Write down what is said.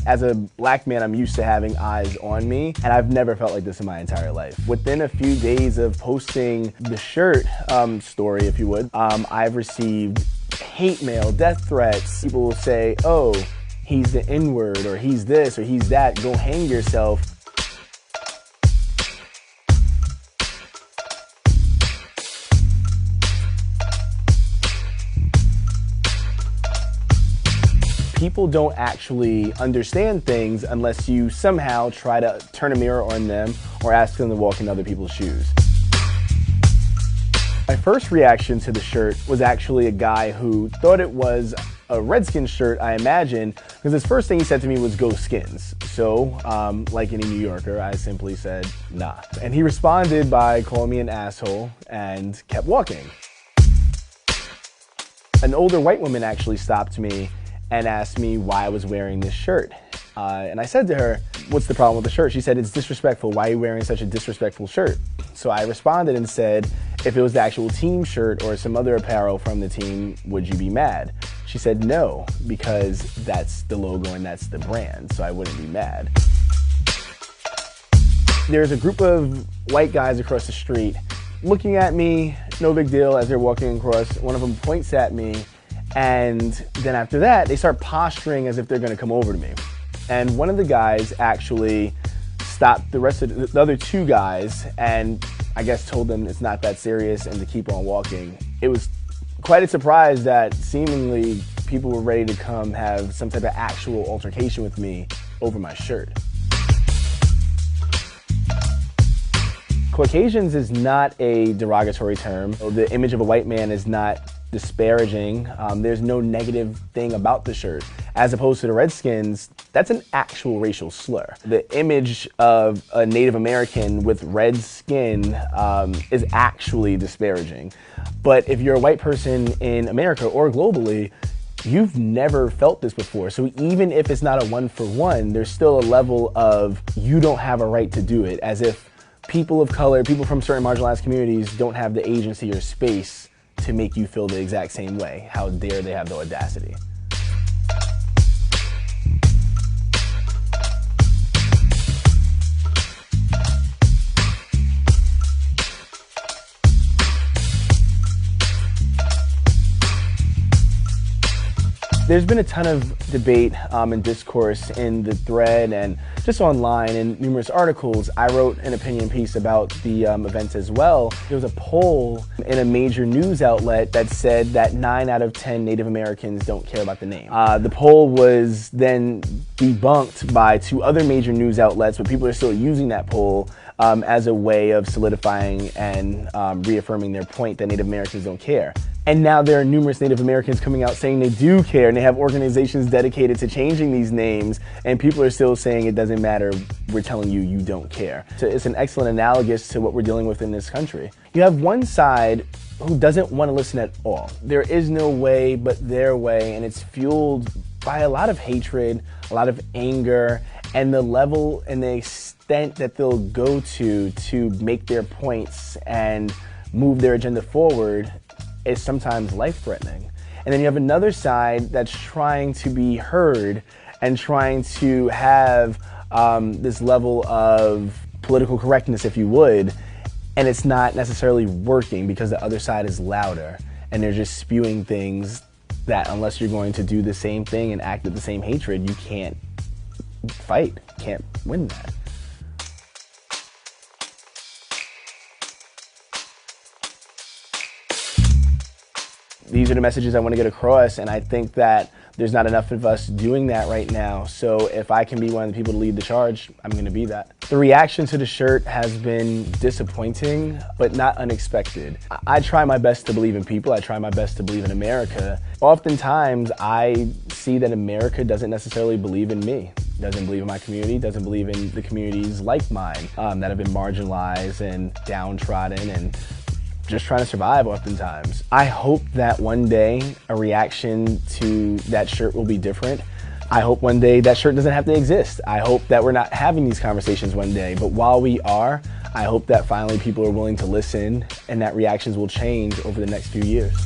As a black man, I'm used to having eyes on me, and I've never felt like this in my entire life. Within a few days of posting the shirt story, if you would, I've received hate mail, death threats. People will say, oh, he's the N-word, or he's this, or he's that, go hang yourself. People don't actually understand things unless you somehow try to turn a mirror on them or ask them to walk in other people's shoes. My first reaction to the shirt was actually a guy who thought it was a Redskins shirt, I imagine, because his first thing he said to me was, "Go Skins." So, like any New Yorker, I simply said, nah. And he responded by calling me an asshole and kept walking. An older white woman actually stopped me and asked me why I was wearing this shirt. And I said to her, "What's the problem with the shirt?" She said, "It's disrespectful. Why are you wearing such a disrespectful shirt?" So I responded and said, if it was the actual team shirt or some other apparel from the team, would you be mad? She said no, because that's the logo and that's the brand, so I wouldn't be mad. There's a group of white guys across the street looking at me, no big deal, as they're walking across. One of them points at me, and then after that, they start posturing as if they're gonna come over to me. And one of the guys actually stopped the rest of the other two guys and I guess told them it's not that serious and to keep on walking. It was quite a surprise that seemingly people were ready to come have some type of actual altercation with me over my shirt. Caucasians is not a derogatory term. The image of a white man is not disparaging. There's no negative thing about the shirt. As opposed to the Redskins, that's an actual racial slur. The image of a Native American with red skin is actually disparaging. But if you're a white person in America or globally, you've never felt this before. So even if it's not a one-for-one, there's still a level of you don't have a right to do it, as if people of color, people from certain marginalized communities don't have the agency or space to make you feel the exact same way. How dare they have the audacity? There's been a ton of debate and discourse in the thread and just online in numerous articles. I wrote an opinion piece about the events as well. There was a poll in a major news outlet that said that 9 out of 10 Native Americans don't care about the name. The poll was then debunked by 2 other major news outlets, but people are still using that poll as a way of solidifying and reaffirming their point that Native Americans don't care. And now there are numerous Native Americans coming out saying they do care, and they have organizations dedicated to changing these names, and people are still saying it doesn't matter, we're telling you, you don't care. So it's an excellent analogous to what we're dealing with in this country. You have one side who doesn't want to listen at all. There is no way but their way, and it's fueled by a lot of hatred, a lot of anger, and the level and the extent that they'll go to make their points and move their agenda forward is sometimes life-threatening. And then you have another side that's trying to be heard and trying to have this level of political correctness, if you would, and it's not necessarily working because the other side is louder and they're just spewing things that unless you're going to do the same thing and act with the same hatred, you can't fight, can't win that. These are the messages I want to get across, and I think that there's not enough of us doing that right now. So if I can be one of the people to lead the charge, I'm going to be that. The reaction to the shirt has been disappointing, but not unexpected. I try my best to believe in people. I try my best to believe in America. Oftentimes, I see that America doesn't necessarily believe in me. Doesn't believe in my community, doesn't believe in the communities like mine that have been marginalized and downtrodden and just trying to survive oftentimes. I hope that one day a reaction to that shirt will be different. I hope one day that shirt doesn't have to exist. I hope that we're not having these conversations one day, but while we are, I hope that finally people are willing to listen and that reactions will change over the next few years.